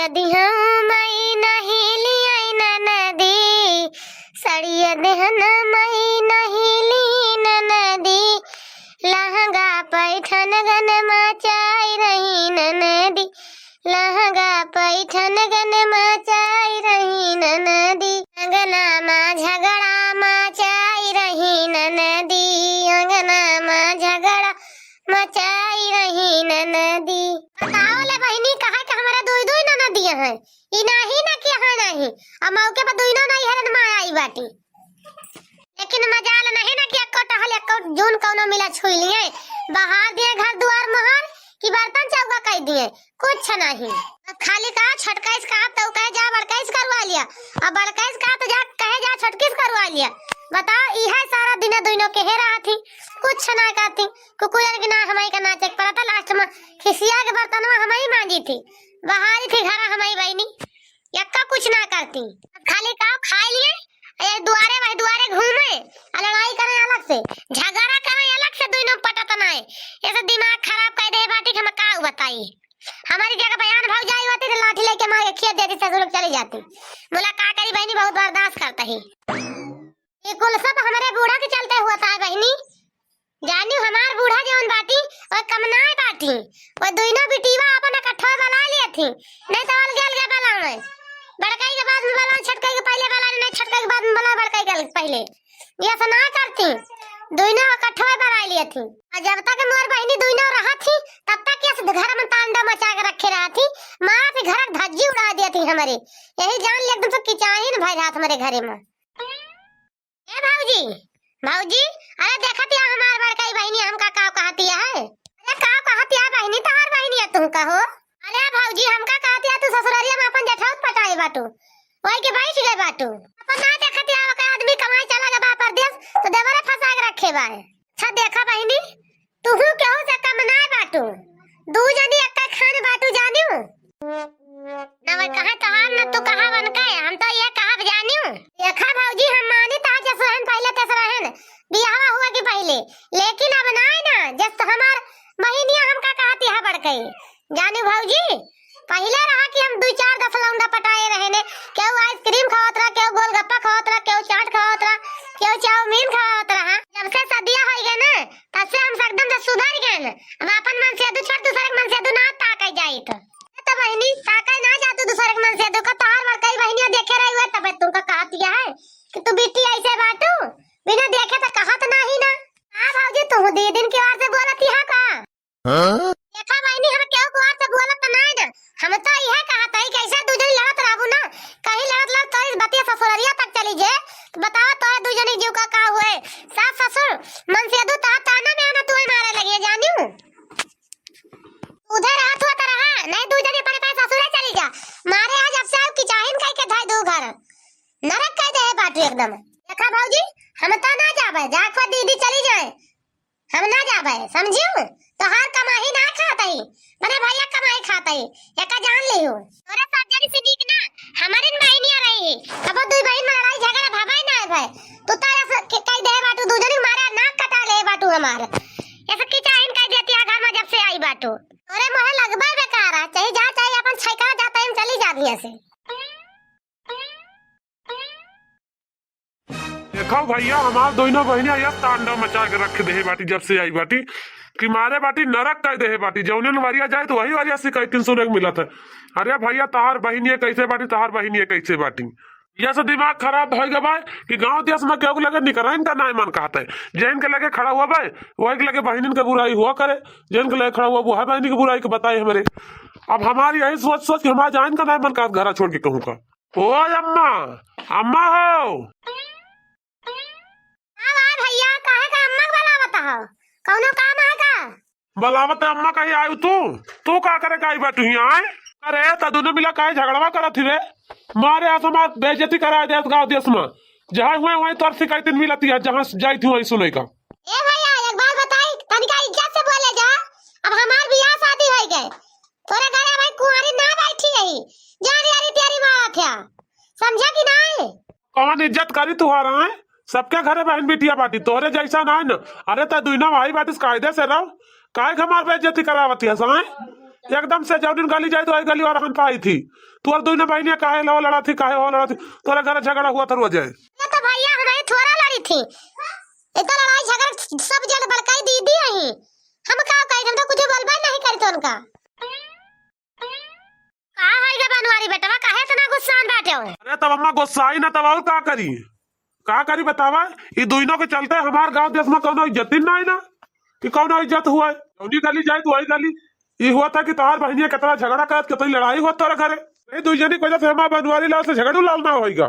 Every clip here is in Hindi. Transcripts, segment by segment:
सड़िया दिहूं मई नहीं लियाई नदी, सड़िया देहन मई नहीं ली नदी, लहंगा पैठन गन मचाई रही नदी, लहंगा पैठन गन मचाई रही नदी, अंगना माँ झगड़ा मचाई रही नदी, अंगना माँ झगड़ा मचाई रही नदी। बताओ ले बहनी कहा कि हमारा दुई दुई नदियां हैं, ई नहीं ना कि हां नहीं, अब मौके पर दुई नहीं हरन माँ आई बाटी, लेकिन मजाल नहीं ना कि अक्को टहल अक्को जून कोनो मिला छुई लिए, बाहर दिए घर द्वार मोहर कि बर्तन चौका कह दिए, कुछ नहीं। खाली कहा छटकाइस कहा तो कहे जा बड़काइस करवा लिया, अब बड़काइस कहा तो जा कहे जा छटकीस करवा लिया। बताओ यह सारा दिन दुइनो के हे रहा थी, कुछ ना कहती, कुकुर के ना हमारी का नाचक पड़ा था, लास्ट में खिसिया के बर्तन में हमारी मांजी थी, बाहर थी घर हमारी बहनी, यक्का कुछ ना करती, खाली कहा खाई लिए ये दुआरे भाई दुआरे घूमे, लड़ाई करे अलग से, झगड़ा करे अलग से, दोनों पटत नहीं, ऐसे दिमाग खराब कर दे बाटी के हम का बताई। हमारी जगह बयान भाग जाई होती तो लाठी लेके मार के खेत देती ससुर चली जाती, बोला का करी बहनी बहुत बर्दाश्त करता ही, ये कुल सब हमारे बूढ़ा के चलते हुआ था बहनी, जानी हमार बूढ़ा जवन बाटी और कमनाए बाटी, वो दोनों बिटीवा अपन इकट्ठा बना लिए थी, नहीं तो अलग बलावे, बड़काई के बाद में बला, छटकाई के पहले बला, नहीं छटकाई के बाद में बला, बड़काई के पहले, ये ऐसा ना करती, दोनों इकट्ठा बना लिए थी, और जब तक मोर बहनी दोनों रहा थी तब तक ये घर में तांडव मचा के रखे रहा थी, माँ से घर धज्जी उड़ा दी थी हमारे, यही जान लिया एकदम से किचाहीन भाई रात हमारे घरे में। ए भाऊजी भाऊजी, अरे देखा तिया हमार बड़काई बहनी हमका का कहती है, अरे का कहती है बहनी तहार बहनी है तुम कहो, अरे भाऊजी हमका कहती है तू ससुरारिया में अपन जेठाउत पटाई बाटू, वही के बैठ गए बाटू, अपन ना देखती है का आदमी कमाई चला गया परदेश तो देवरे फंसा के रखे बा। अच्छा देखा बहनी तू केहू से कम ना बाटू, दू जनी एक खान बाटू जानियो ना, वही कहा तहार न तू कहा बन के हम तो ये कहा जानियो। देखा भाऊजी हम मानी ता जस रहन पहले तस रहन बियाह हुआ के पहले, लेकिन अब ना ना जस हमार बहनिया हमका कहती है बड़कई, जानी भाऊजी पहले रहा कि हम 2-4 लौंडा पटाए रहे ने, केहू आइसक्रीम खावत रहा, केहू गोलगप्पा खावत रहा, केहू चाट खावत रहा, केहू चाउमीन खावत रहा, जब से सदिया हो गए ना तब से हम एकदम से सुधर गए ना, अब अपन मन से छोड़ दूसरे मन से ना ताकई जाई तो बहनी ताकई ना जातू दूसरे मन से का तार वर कई बहनियां देखे रही हुए तब तुमका कहती है कि तू बेटी ऐसे बाटू बिना देखे तो कहत नहीं ना। हां भाऊजी तू दे दिन के वार से बोलती है का, हां देखा बहनी हम केहू को वार से बोलत नहीं ना, हम तो यह कहता है कैसे दूजनी लड़त रहबू ना, कहीं लड़त तो इस बतिया ससुरारिया तक चली जे, तो बताओ तो दूजनी जीव का हुए, सास ससुर मन से दू ताना में ना तू मारे लगे जानियो, उधर हाथ होता रहा नहीं दूजनी पर पैसा ससुरे चली जा, मारे आज अब साहब की चाहिन कह के धाई दो घर नरक कह दे बाटू एकदम। देखा भाऊजी हम तो ना जाबे, जाखवा दीदी चली जाए हम ना जाबे, समझियो तो हर कमाई ना खाता ही, मने भैया कमाई खाता ही, एका जान लियो तोरे सर्जरी से नीक ना हमारी बहनिया रही, अब दुई बहन में लड़ाई झगड़ा भाई ना है भाई, तू तारा के कह दे बाटू दूजनी मारे नाक कटा ले बाटू हमार, ऐसे की चाहिन कह देती है घर में जब से आई बाटू, तोरे मोहे लगबे बेकार है, चाहे जा चाहे अपन छैका जाता हम चली जाती ऐसे। देखो भैया हमार दोनों बहनिया यह तांडव मचा के रख दे बाटी जब से आई बाटी, कि मारे बाटी नरक कह दे बाटी, जौने वारिया जाए तो वही वारिया शिकायत 300 मिला था। अरे भैया तहार बहनिया कैसे बाटी, तहार बहनिया कैसे बाटी, यह से दिमाग खराब हो गया भाई कि गांव देश में केहू लगे निकरा इनका ना मन कहता है, जैन के लगे खड़ा हुआ भाई वही के लगे बहनिन के बुराई हुआ करे, जैन के लगे खड़ा हुआ वो है बहनी की बुराई के बताए हमारे। अब हमारी यही सोच सोच कि हमारा जान का ना मन का घर छोड़ के कहूँ का, ओ अम्मा अम्मा हो भैया काहे का अम्मा बुलावत हो, कौनो काम है का? बलावत अम्मा कहीं आयु तू का करे का आई बाटू यहाँ आए, अरे तदुने मिला काहे झगड़वा करत रे, मारे असमार बेइज्जती करा दे गांव देश में, जहां हुए वहीं तोर शिकायत मिलती है, जहां जाई थी वहीं सुने का। ए भैया एक बात बताई तनिका इज्जत से बोले जा, अब हमार बियाह शादी हो गए, तोरे घरे भाई कुंवारी ना बैठी रही, जान यारी तेरी मारा था, समझा कि नहीं? कौन इज्जत करी तुम्हारा है, सबके घरे बहन बिटिया बाटी, तोरे जैसा ना है ना, अरे तो दुइना भाई बाटी कायदे से रहो, काहे हमार बेइज्जती करावती है साए, एकदम से जब दिन गली जाए तो आई गली और हम पाई थी तू और दोनों बहनियां काहे लो लड़ा थी काहे हो लड़ा थी तोरा घर झगड़ा हुआ था रोज ये तो भैया हमारी थोड़ा लड़ी थी, इतना लड़ाई झगड़ा सब जन बड़काई दीदी आई, हम का कही, हम तो कुछ बोलबा नहीं करी तो उनका का है गे बनवारी बेटवा, काहे इतना गुस्सा बाटे हो? अरे तब अम्मा गुस्सा आई ना तब और का करी बतावा, ये दोनों के चलते हमार गांव देश में कौनो इज्जत ही ना ना कि कौनो इज्जत हुआ है, जौनी गली जाए तो वही गली ये हुआ था कि तोहार बहनिया कितना झगड़ा करत कितनी लड़ाई हुआ तोरा घरे, ये दुई जनी की वजह से हमार बनवारी लाल से झगड़ू लाल ना होएगा।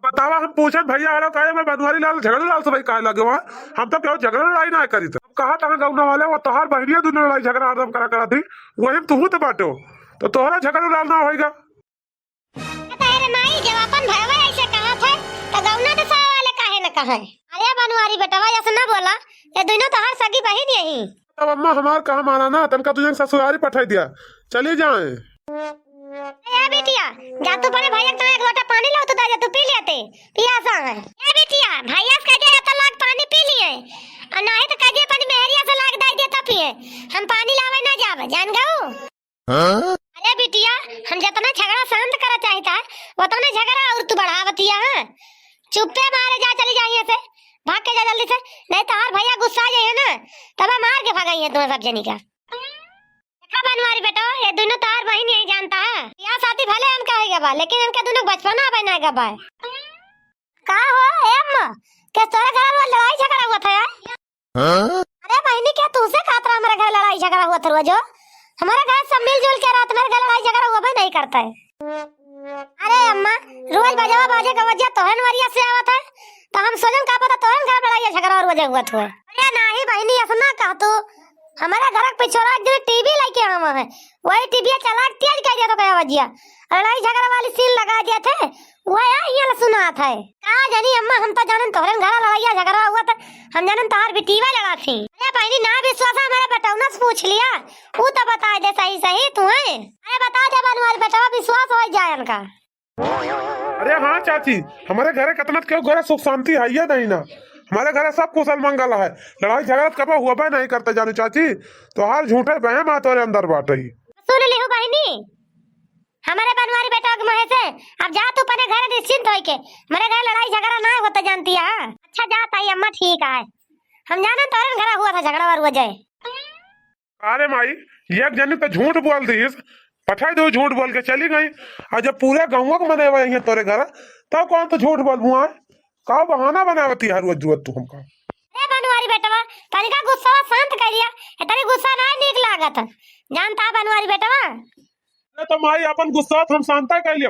बतावा हम पूछन भैया आरो कहे मैं बनवारी लाल झगड़ू लाल से भाई काहे लगे वहां, हम तो क्यों झगड़ा लड़ाई ना करी था, कहा था गाँव वाले वो तोहार बहनिया दोनों लड़ाई झगड़ा हरदम करा थी वही तू तो बाटो तो तोहरा झगड़ू लाल ना होएगा। तेरे माई जब अपन भरवा ऐसे कहा था तो गौना तो सावा वाले काहे न कहे, अरे बनवारी बेटवा ऐसे ना बोला, ये दोनों तो हर सगी बहन यही। अब अम्मा हमार कहा माना ना तनका तुझे ससुरारी पठाई दिया चली जाए। ए बिटिया जा तू बड़े भैया तो एक लोटा पानी ला तो दे तू पी लेते पियासा है। ए बिटिया भैया से कह दे लाग पानी पी लिए और नहीं तो कह दे पानी मेहरिया से लाग दे देता पिए, हम पानी लावे ना जावे जान गऊ। अरे बिटिया हम जितना झगड़ा शांत करा चाहता है उतना झगड़ा और तू बढ़ावतिया है, चुप्पे मारे जा चली जाइए से भाग के जा जल्दी से, नहीं तो हर भैया गुस्सा जाइए ना तब मार के भगाइए तुम्हें सब जनी का। बनवारी बेटा ये दोनों तार बहन यही जानता है, या साथी भले हम कहेगा बा लेकिन इनका दोनों बचपना बनाएगा बा। का हो ए अम्मा के तोरे घर में लड़ाई झगड़ा हुआ था यार? अरे बहनी क्या तुझसे खातरा हमारे घर लड़ाई झगड़ा हुआ था जो, हमारे घर सब मिलजुल के रात में लड़ाई झगड़ा हुआ भी नहीं करता है। अरे अम्मा रोज बजावा बाजे का वजह तोहन वरिया से आवत है तो हम सोचन का पता तोहन घर लड़ाई झगड़ा और वजह हुआ था। अरे नहीं बहनी ऐसा कह तू, हमारा घर के पिछोरा जो टीवी लेके आवा है वही टीवी चला तेज कर दिया तो क्या वजिया लड़ाई झगड़ा वाली सीन लगा दिया थे वो ये सुना था। कहा जानी अम्मा हम तो जानन तोहरे घर लड़ाई झगड़ा हुआ था, हम जानन तोहर बिटीवा लड़ा थी। अरे बहनी ना विश्वास है हमारे बताऊना से पूछ लिया वो तो बता दे सही सही तू है, अरे बता दे बनवाल बेटा विश्वास हो जाए उनका। अरे हाँ चाची हमारे घर कितना क्यों घर सुख शांति है या नहीं ना, हमारे घर सब कुशल मंगल है, लड़ाई झगड़ा कब हुआ भी नहीं करते जाने चाची, तो हाल झूठे बहम आ तोरे अंदर बात ही। सुन ली हो बहनी हमारे बनवारी बेटा के महे से, अब जा तू अपने घर निश्चिंत होई के, हमारे घर लड़ाई झगड़ा ना होता जानती है। अच्छा जा ताई अम्मा ठीक है, हम जाने तोरे घर हुआ था झगड़ा और वजह। अरे माई एक जनी तो झूठ बोल दी पठाई दो झूठ बोल के चली गई, और जब पूरे गाँव को मने हुए तोरे घर तब कौन तो झूठ बोल बुआ का बहाना बनावती है रोज जुआ तू हमका। ए बनवारी बेटवा तनिका गुस्सा शांत कर लिया, इतनी गुस्सा ना ठीक लागत जानता बनवारी बेटवा। तो माई अपन गुस्सा हम शांता कर लिया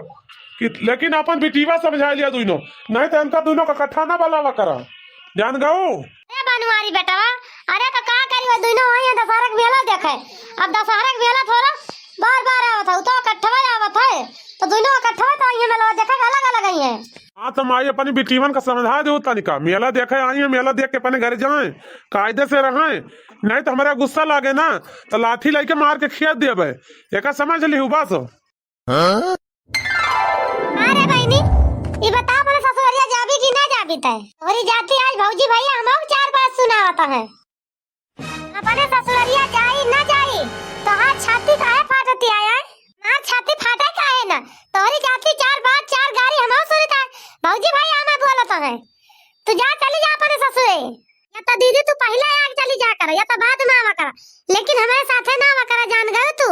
कि लेकिन अपन बिटीवा समझा लिया दोनों, नहीं तो इनका दोनों का इकट्ठा ना बलावा करा जान गऊ। ए बनवारी बेटवा अरे तो का करी दोनों आए दशहरा के मेला देखे, अब दशहरा के मेला थोड़ा बार आवत है तो इकट्ठा आवत है तो दोनों इकट्ठा तो ये मेला देखे अलग अलग ही है। हाँ तो माई अपनी बिटीवन का समझा दो तनिका, मेला देखे आई है मेला देख के अपने घर जाए कायदे से रहे, नहीं तो हमारा गुस्सा लागे ना तो लाठी लेके मार के खेत देवे एक समझ ली बस। अरे बहनी ये बता अपने ससुरिया जाबी कि ना जाबी तय, तोरी जाती आज भौजी भैया हम चार बात सुनावता है, अपने ससुरिया जाई ना जाई तो हाथ छाती काहे फाटती आया, मार छाती फाटे काहे ना, तोरी जाती चार बात चार गाड़ी हम सुनता है भौजी भैया हमें बोलता है, तू जा चली जा अपने ससुरे, या तो दीदी तू पहले आग चली जा कर या तो बाद में आवा कर, लेकिन हमारे साथे ना आवा कर जान गए तू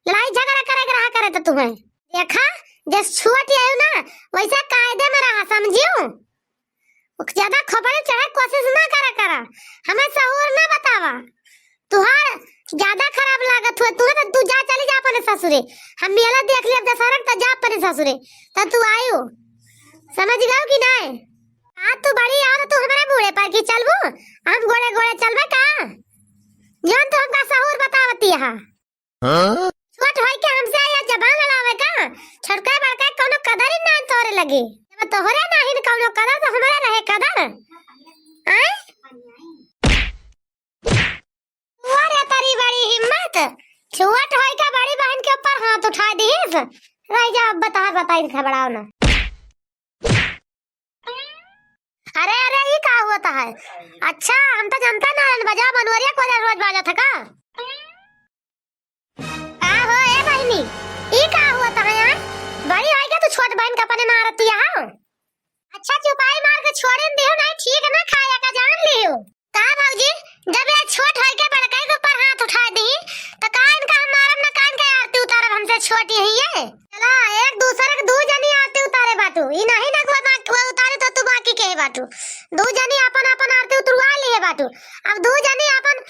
लड़ाई झगड़ा करे रहा करे तो तुम्हें देखा जब छुअट आयो ना वैसा कायदे में रहा समझियो, ज्यादा खबर चढ़े कोशिश ना करा हमें सहूर ना बतावा, तुहार ज्यादा खराब लागत हुआ तू तू जा चली जा अपने ससुरे, हम मेला देख लिया दशहरा तो जा अपने ससुरे तो तू आयो समझ गयो कि नहीं। आज तू बड़ी और तू हमारे बूढ़े पर की चलबू हम गोड़े गोड़े चलबे का, जोन तो हमका सहूर बतावती है छोट होई के हमसे या जबान लड़ावे का, छड़का बड़का कोनो कदर ही ना तोरे लगे, जब तोहरे नाही कोनो कदर तो हमारा रहे कदर आए। अरे तेरी बड़ी हिम्मत छोट होई का बड़ी बहन के ऊपर हाथ उठा दीस, रह जा बता इन खबराओ ना। अरे अरे ये का हुआ है, अच्छा हम तो जानता ना बजा बनवरिया को रोज बाजा था का तू छोट बहन का अपने मारती है? अच्छा चुपाई मार के छोड़े दियो नहीं ठीक है ना खाया का जान लियो का भौजी जब ये छोट होई के बड़का के ऊपर हाथ उठा दी तो का इनका हम मारब ना कान के आरती उतारब हमसे छोटी है ये चला एक दूसरे के दू जनी आरती उतारे बाटू ई नहीं ना को उतारे तो तू बाकी के बाटू दू जनी अपन अपन आरती उतरवा लिए बाटू अब दू जनी अपन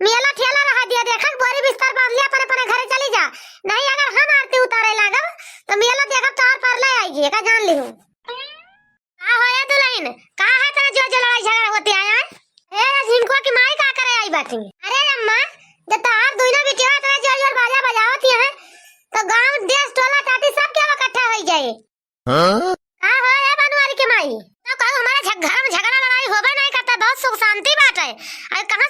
मेला ठेला रहा दिया देखा बोरी बिस्तर बांध लिया अपने अपने घरे चली जा नहीं अगर हम आरती उतारे लागब तो मेला देखब तार पर ले आईगी का जान लिहूं का होया दुल्हन का है तेरा जो जो लड़ाई झगड़ा होती आया ए झिंको की माई का करे आई बाटी अरे अम्मा जब तार दोनों बिटिया तेरा जो जो बाजा बजावती है तो गांव देश टोला टाटी सब के इकट्ठा हो जाए हां का होया बनवारी की माई तो कहो हमारे घर में झगड़ा लड़ाई होबे नहीं करता बहुत सुख शांति बात है अरे कहां